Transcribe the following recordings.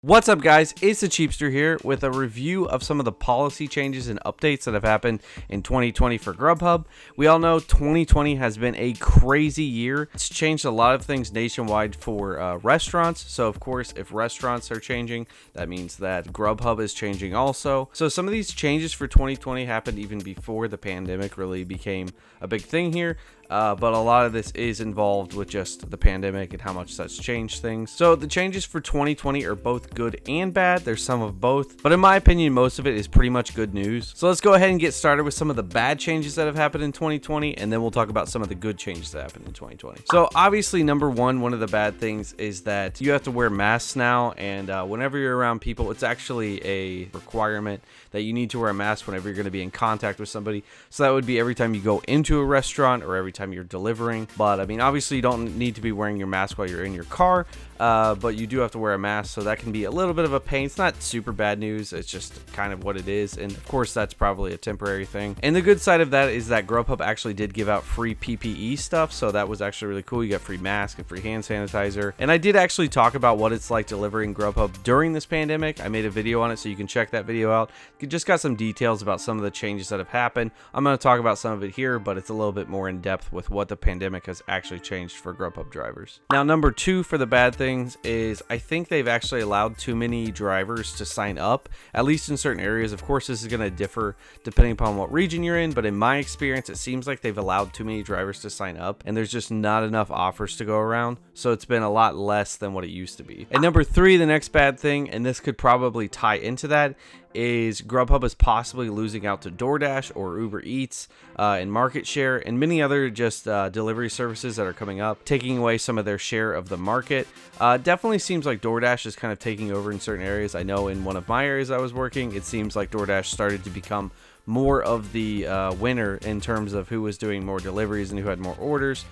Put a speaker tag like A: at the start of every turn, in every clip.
A: What's up, guys? It's the Cheapster here with a review of some of the policy changes and updates that have happened in 2020 for Grubhub. We all know 2020 has been a crazy year. It's changed a lot of things nationwide for restaurants. So, of course, if restaurants are changing, that means that Grubhub is changing also. So, some of these changes for 2020 happened even before the pandemic really became a big thing here. But a lot of this is involved with just the pandemic and how much that's changed things. So the changes for 2020 are both good and bad. There's some of both, but in my opinion, most of it is pretty much good news. So let's go ahead and get started with some of the bad changes that have happened in 2020, and then we'll talk about some of the good changes that happened in 2020. So obviously, number one of the bad things is that you have to wear masks now, and whenever you're around people, it's actually a requirement that you need to wear a mask whenever you're going to be in contact with somebody. So that would be every time you go into a restaurant or every time you're delivering. But I mean, obviously you don't need to be wearing your mask while you're in your car, but you do have to wear a mask, so that can be a little bit of a pain. It's not super bad news, it's just kind of what it is, and of course that's probably a temporary thing. And the good side of that is that Grubhub actually did give out free PPE stuff, so that was actually really cool. You got free mask and free hand sanitizer, and I did actually talk about what it's like delivering Grubhub during this pandemic. I made a video on it, so you can check that video out. You just got some details about some of the changes that have happened. I'm going to talk about some of it here, but it's a little bit more in depth with what the pandemic has actually changed for Grubhub drivers. Now, number two for the bad things is I think they've actually allowed too many drivers to sign up, at least in certain areas. Of course, this is going to differ depending upon what region you're in, but in my experience, it seems like they've allowed too many drivers to sign up, and there's just not enough offers to go around, so it's been a lot less than what it used to be. And number three, the next bad thing, and this could probably tie into that, is Grubhub is possibly losing out to DoorDash or Uber Eats in market share, and many other just delivery services that are coming up, taking away some of their share of the market. Definitely seems like DoorDash is kind of taking over in certain areas. I know in one of my areas I was working, it seems like DoorDash started to become more of the winner in terms of who was doing more deliveries and who had more orders.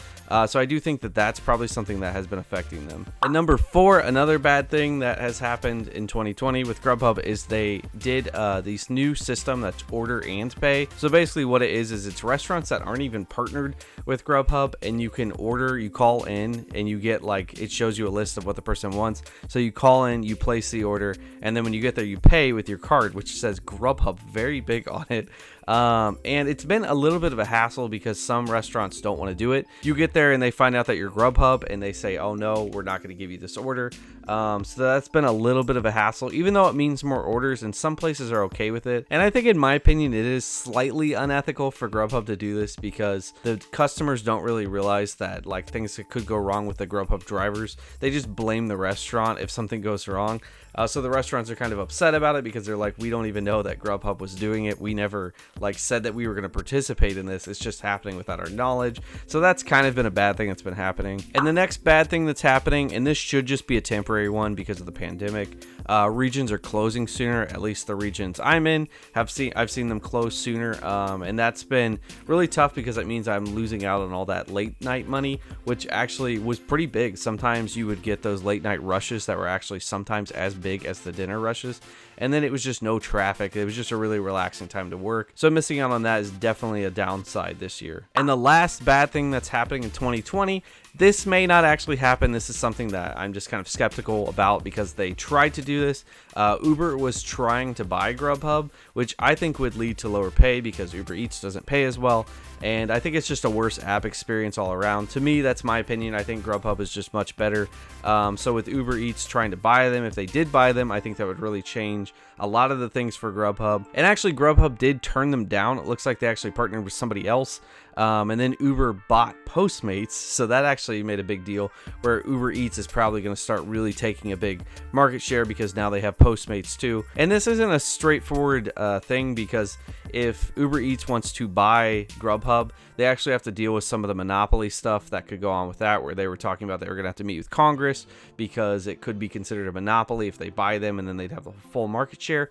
A: So I do think that that's probably something that has been affecting them. And number four, another bad thing that has happened in 2020 with Grubhub is they did this new system that's order and pay. So basically what it is it's restaurants that aren't even partnered with Grubhub, and you can order, you call in, and you get like, it shows you a list of what the person wants. So you call in, you place the order, and then when you get there, you pay with your card, which says Grubhub very big on it. And it's been a little bit of a hassle because some restaurants don't want to do it. You get there and they find out that you're Grubhub and they say, oh no, we're not going to give you this order. So that's been a little bit of a hassle, even though it means more orders, and some places are okay with it. And I think, in my opinion, it is slightly unethical for Grubhub to do this because the customers don't really realize that like things that could go wrong with the Grubhub drivers. They just blame the restaurant if something goes wrong. So the restaurants are kind of upset about it because they're like, we don't even know that Grubhub was doing it. We never like said that we were going to participate in this. It's just happening without our knowledge. So that's kind of been a bad thing that's been happening. And the next bad thing that's happening, and this should just be a temporary one because of the pandemic, regions are closing sooner. At least the regions I'm in I've seen them close sooner, and that's been really tough because it means I'm losing out on all that late night money, which actually was pretty big. Sometimes you would get those late night rushes that were actually sometimes as big as the dinner rushes, and then it was just no traffic. It was just a really relaxing time to work. So missing out on that is definitely a downside this year. And the last bad thing that's happening in 2020, this may not actually happen. This is something that I'm just kind of skeptical about because they tried to do this. Uber was trying to buy Grubhub, which I think would lead to lower pay because Uber Eats doesn't pay as well. And I think it's just a worse app experience all around. To me, that's my opinion. I think Grubhub is just much better. So with Uber Eats trying to buy them, if they did buy them, I think that would really change a lot of the things for Grubhub. And actually, Grubhub did turn them down. It looks like they actually partnered with somebody else. And then Uber bought Postmates, so that actually made a big deal, where Uber Eats is probably going to start really taking a big market share because now they have Postmates too. And this isn't a straightforward thing because if Uber Eats wants to buy Grubhub, they actually have to deal with some of the monopoly stuff that could go on with that, where they were talking about they were going to have to meet with Congress because it could be considered a monopoly if they buy them, and then they'd have a full market share.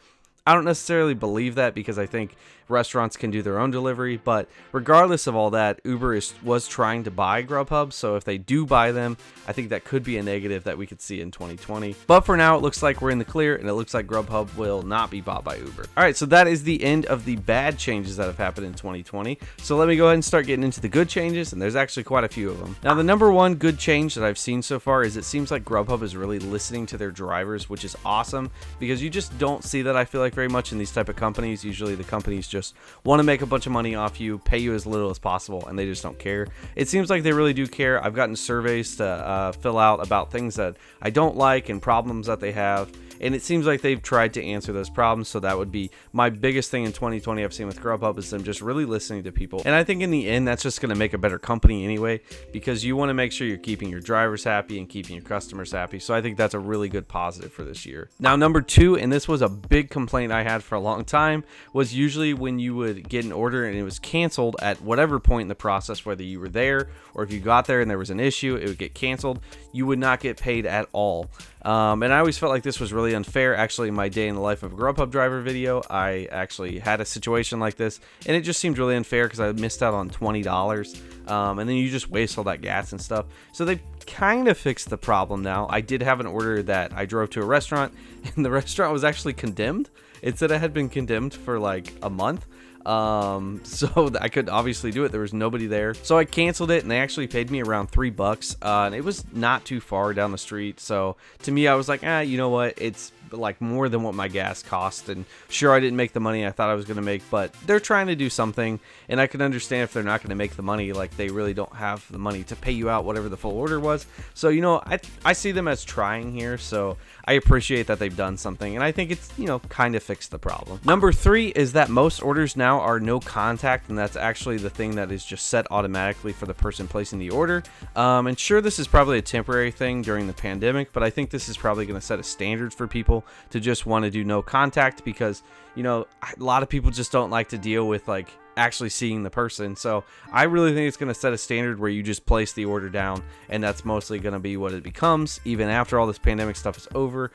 A: I don't necessarily believe that because I think restaurants can do their own delivery, but regardless of all that, Uber was trying to buy Grubhub, so if they do buy them, I think that could be a negative that we could see in 2020. But for now, it looks like we're in the clear, and it looks like Grubhub will not be bought by Uber. All right, so that is the end of the bad changes that have happened in 2020. So let me go ahead and start getting into the good changes, and there's actually quite a few of them. Now, the number one good change that I've seen so far is it seems like Grubhub is really listening to their drivers, which is awesome because you just don't see that, I feel like, very much in these type of companies. Usually the companies just want to make a bunch of money off you, pay you as little as possible, and they just don't care. It seems like they really do care. I've gotten surveys to fill out about things that I don't like and problems that they have, and it seems like they've tried to answer those problems. So that would be my biggest thing in 2020 I've seen with Grubhub, is them just really listening to people. And I think in the end, that's just going to make a better company anyway, because you want to make sure you're keeping your drivers happy and keeping your customers happy. So I think that's a really good positive for this year. Now, number two, and this was a big complaint I had for a long time, was usually when you would get an order and it was canceled at whatever point in the process, whether you were there or if you got there and there was an issue, it would get canceled. You would not get paid at all. And I always felt like this was really unfair. Actually, in my day in the life of a Grubhub driver video, I actually had a situation like this, and it just seemed really unfair because I missed out on $20, and then you just waste all that gas and stuff. So they kind of fixed the problem now. I did have an order that I drove to a restaurant, and the restaurant was actually condemned. It said it had been condemned for like a month. So I could obviously do it. There was nobody there. So I canceled it, and they actually paid me around $3. And it was not too far down the street. So to me, I was like, you know what? It's like more than what my gas cost, and sure, I didn't make the money I thought I was going to make, but they're trying to do something, and I can understand if they're not going to make the money, like they really don't have the money to pay you out whatever the full order was. So, you know, I see them as trying here, so I appreciate that they've done something, and I think it's, you know, kind of fixed the problem. Number three is that most orders now are no contact, and that's actually the thing that is just set automatically for the person placing the order. And sure, this is probably a temporary thing during the pandemic, but I think this is probably going to set a standard for people to just want to do no contact, because, you know, a lot of people just don't like to deal with like actually seeing the person. So I really think it's going to set a standard where you just place the order down, and that's mostly going to be what it becomes even after all this pandemic stuff is over,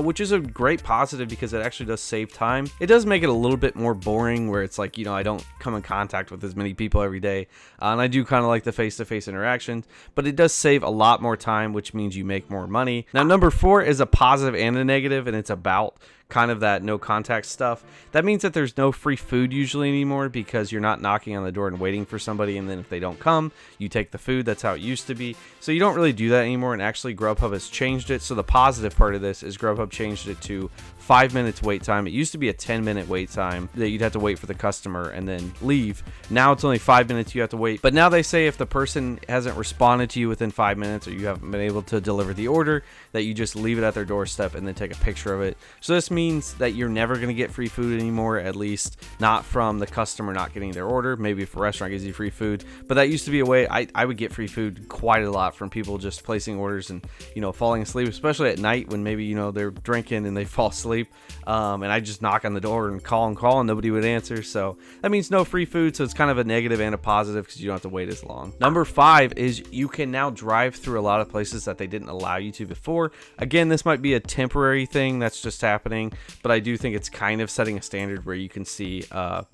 A: which is a great positive because it actually does save time. It does make it a little bit more boring where it's like, you know, I don't come in contact with as many people every day, and I do kind of like the face-to-face interactions, but it does save a lot more time, which means you make more money. Now, number four is a positive and a negative, and it's about kind of that no contact stuff. That means that there's no free food usually anymore, because you're not knocking on the door and waiting for somebody, and then if they don't come, you take the food. That's how it used to be. So you don't really do that anymore, and actually Grubhub has changed it. So the positive part of this is Grubhub changed it to 5 minutes wait time. It used to be a 10-minute wait time that you'd have to wait for the customer and then leave. Now it's only 5 minutes you have to wait. But now they say if the person hasn't responded to you within 5 minutes, or you haven't been able to deliver the order, that you just leave it at their doorstep and then take a picture of it. So this means that you're never going to get free food anymore, at least not from the customer not getting their order. Maybe if a restaurant gives you free food, but that used to be a way I would get free food quite a lot from people just placing orders and, you know, falling asleep, especially at night when maybe, you know, they're drinking and they fall asleep, and I just knock on the door and call and nobody would answer. So that means no free food. So it's kind of a negative and a positive because you don't have to wait as long. Number five is you can now drive through a lot of places that they didn't allow you to before. Again, this might be a temporary thing that's just happening, but I do think it's kind of setting a standard where you can see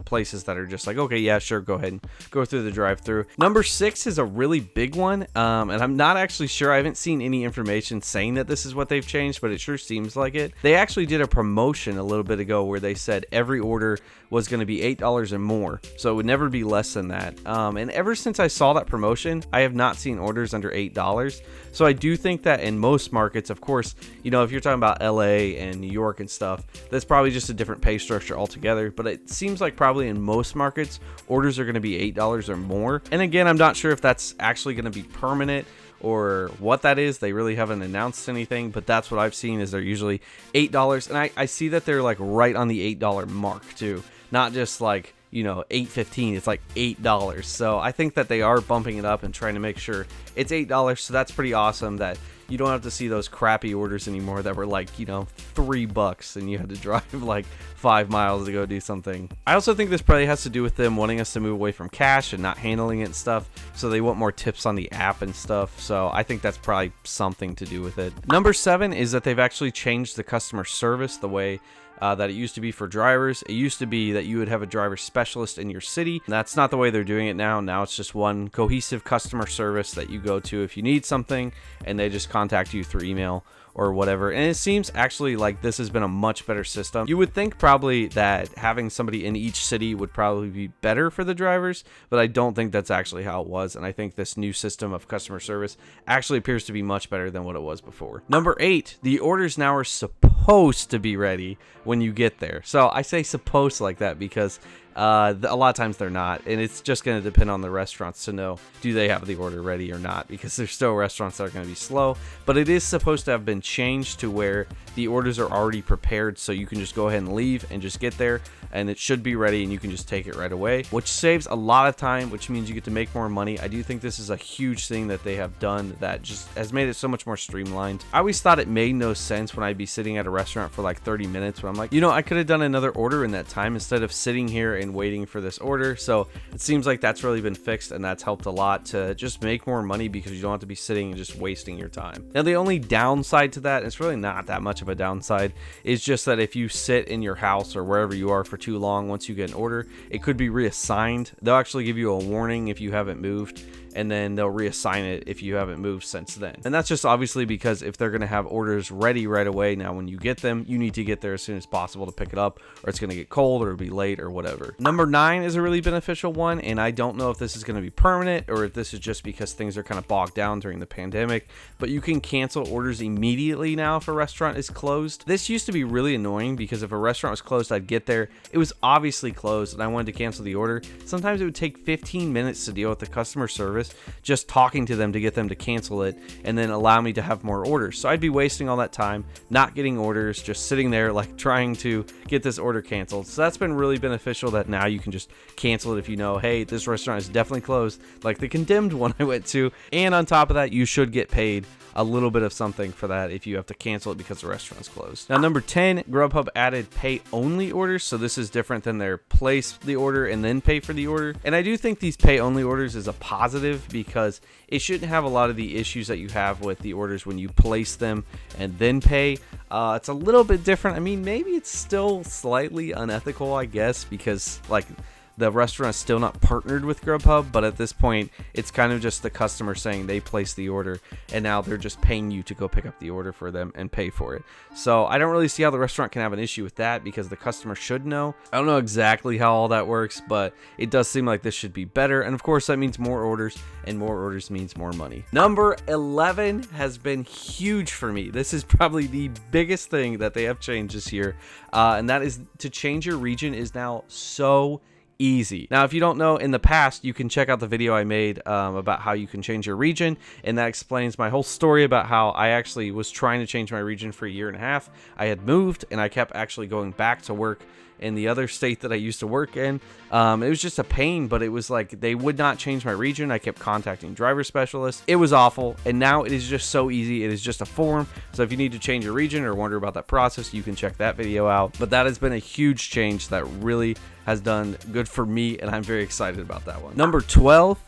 A: places that are just like, okay, yeah, sure, go ahead and go through the drive-through. Number six is a really big one, and I'm not actually sure. I haven't seen any information saying that this is what they've changed, but it sure seems like it. They actually did a promotion a little bit ago where they said every order was going to be $8 or more, so it would never be less than that. And ever since I saw that promotion, I have not seen orders under $8. So I do think that in most markets, of course, you know, if you're talking about LA and New York and stuff, that's probably just a different pay structure altogether. But it seems like probably in most markets, orders are going to be $8 or more. And again, I'm not sure if that's actually going to be permanent or what that is. They really haven't announced anything, but that's what I've seen is they're usually $8. And I see that they're like right on the $8 mark too. Not just like, you know, $8.15, it's like $8. So I think that they are bumping it up and trying to make sure it's $8. So that's pretty awesome that you don't have to see those crappy orders anymore that were like, you know, $3 and you had to drive like 5 miles to go do something. I also think this probably has to do with them wanting us to move away from cash and not handling it and stuff. So they want more tips on the app and stuff. So I think that's probably something to do with it. Number 7 is that they've actually changed the customer service, the way that it used to be for drivers. It used to be that you would have a driver specialist in your city. That's not the way they're doing it now. Now it's just one cohesive customer service that you go to if you need something, and they just contact you through email or whatever. And it seems actually like this has been a much better system. You would think probably that having somebody in each city would probably be better for the drivers, but I don't think that's actually how it was. And I think this new system of customer service actually appears to be much better than what it was before. Number 8, the orders now are supposed to be ready when you get there. So I say supposed like that because a lot of times they're not, and it's just going to depend on the restaurants to know, do they have the order ready or not, because there's still restaurants that are going to be slow. But it is supposed to have been changed to where the orders are already prepared, so you can just go ahead and leave and just get there, and it should be ready and you can just take it right away, which saves a lot of time, which means you get to make more money. I do think this is a huge thing that they have done that just has made it so much more streamlined. I always thought it made no sense when I'd be sitting at a restaurant for like 30 minutes when I'm like, I could have done another order in that time instead of sitting here and waiting for this order. So it seems like that's really been fixed, and that's helped a lot to just make more money because you don't have to be sitting and just wasting your time. Now, the only downside to that, and it's really not that much of a downside, is just that if you sit in your house or wherever you are for too long, once you get an order, it could be reassigned. They'll actually give you a warning if you haven't moved, and then they'll reassign it if you haven't moved since then. And that's just obviously because if they're going to have orders ready right away, now when you get them, you need to get there as soon as possible to pick it up, or it's going to get cold or it'll be late or whatever. Number 9 is a really beneficial one, and I don't know if this is going to be permanent or if this is just because things are kind of bogged down during the pandemic, but you can cancel orders immediately now if a restaurant is closed. This used to be really annoying because if a restaurant was closed, I'd get there, it was obviously closed, and I wanted to cancel the order. Sometimes it would take 15 minutes to deal with the customer service just talking to them to get them to cancel it and then allow me to have more orders. So I'd be wasting all that time not getting orders, just sitting there like trying to get this order canceled. So that's been really beneficial that now you can just cancel it if you know, hey, this restaurant is definitely closed, like the Condemned one I went to. And on top of that, you should get paid a little bit of something for that if you have to cancel it because the restaurant's closed. Now, number 10, Grubhub added pay only orders. So this is different than their place the order and then pay for the order. And I do think these pay only orders is a positive because it shouldn't have a lot of the issues that you have with the orders when you place them and then pay. It's a little bit different. I mean, maybe it's still slightly unethical, I guess, because like the restaurant is still not partnered with Grubhub, but at this point, it's kind of just the customer saying they placed the order, and now they're just paying you to go pick up the order for them and pay for it. So I don't really see how the restaurant can have an issue with that because the customer should know. I don't know exactly how all that works, but it does seem like this should be better. And of course, that means more orders, and more orders means more money. Number 11 has been huge for me. This is probably the biggest thing that they have changed this year, and that is to change your region is now so easy. Now, if you don't know, in the past, you can check out the video I made about how you can change your region, and that explains my whole story about how I actually was trying to change my region for a year and a half. I had moved, and I kept actually going back to work in the other state that I used to work in. It was just a pain, but it was like they would not change my region. I kept contacting driver specialists. It was awful, and now it is just so easy. It is just a form. So if you need to change your region or wonder about that process, you can check that video out. But that has been a huge change that really has done good for me, and I'm very excited about that one. Number 12,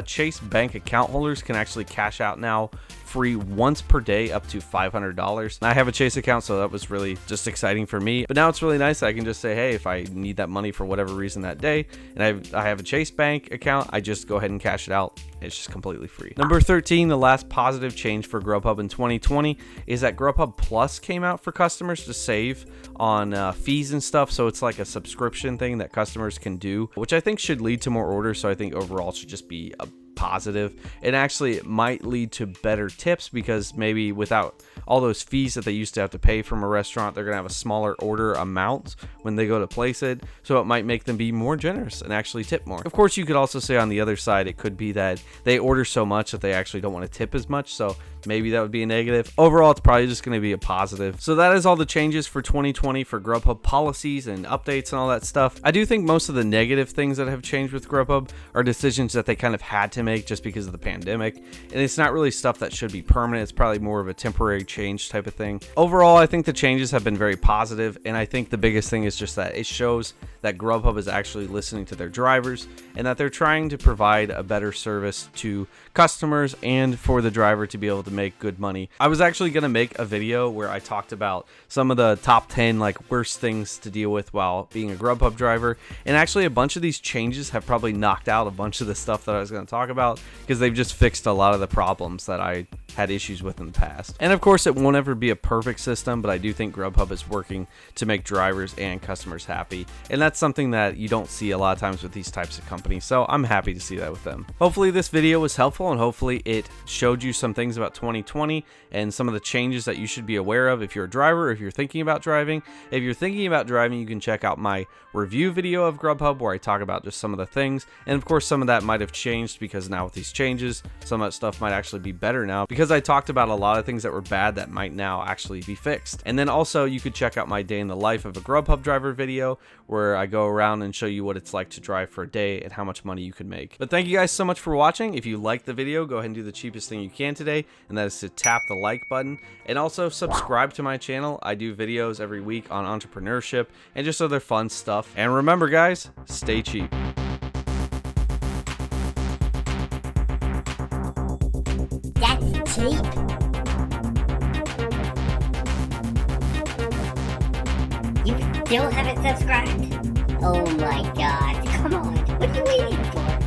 A: Chase Bank account holders can actually cash out now free once per day up to $500. I have a Chase account, so that was really just exciting for me. But now it's really nice. I can just say, hey, if I need that money for whatever reason that day, and I have a Chase Bank account, I just go ahead and cash it out. It's just completely free. Number 13, the last positive change for Grubhub in 2020 is that Grubhub Plus came out for customers to save on fees and stuff. So it's like a subscription thing that customers can do, which I think should lead to more orders. So I think overall it should just be a positive. And actually it might lead to better tips because maybe without all those fees that they used to have to pay from a restaurant, they're gonna have a smaller order amount when they go to place it, so it might make them be more generous and actually tip more. Of course, you could also say on the other side, it could be that they order so much that they actually don't want to tip as much, so maybe that would be a negative. Overall, it's probably just going to be a positive. So that is all the changes for 2020 for Grubhub policies and updates and all that stuff. I do think most of the negative things that have changed with Grubhub are decisions that they kind of had to make make just because of the pandemic, and it's not really stuff that should be permanent. It's probably more of a temporary change type of thing. Overall, I think the changes have been very positive, and I think the biggest thing is just that it shows that Grubhub is actually listening to their drivers and that they're trying to provide a better service to customers and for the driver to be able to make good money. I was actually going to make a video where I talked about some of the top 10 like worst things to deal with while being a Grubhub driver, and actually a bunch of these changes have probably knocked out a bunch of the stuff that I was going to talk about because they've just fixed a lot of the problems that I had issues with in the past. And of course, it won't ever be a perfect system, but I do think Grubhub is working to make drivers and customers happy, and that's something that you don't see a lot of times with these types of companies, so I'm happy to see that with them. Hopefully this video was helpful, and hopefully it showed you some things about 2020 and some of the changes that you should be aware of if you're a driver or if you're thinking about driving. If you're thinking about driving, you can check out my review video of Grubhub where I talk about just some of the things, and of course some of that might have changed because now with these changes, some of that stuff might actually be better now because I talked about a lot of things that were bad that might now actually be fixed. And then also you could check out my day in the life of a Grubhub driver video where I go around and show you what it's like to drive for a day and how much money you can make. But thank you guys so much for watching. If you liked the video, go ahead and do the cheapest thing you can today, and that is to tap the like button and also subscribe to my channel. I do videos every week on entrepreneurship and just other fun stuff. And remember guys, stay cheap.
B: That's cheap. You still haven't subscribed? Oh my god, come on, what are you waiting for?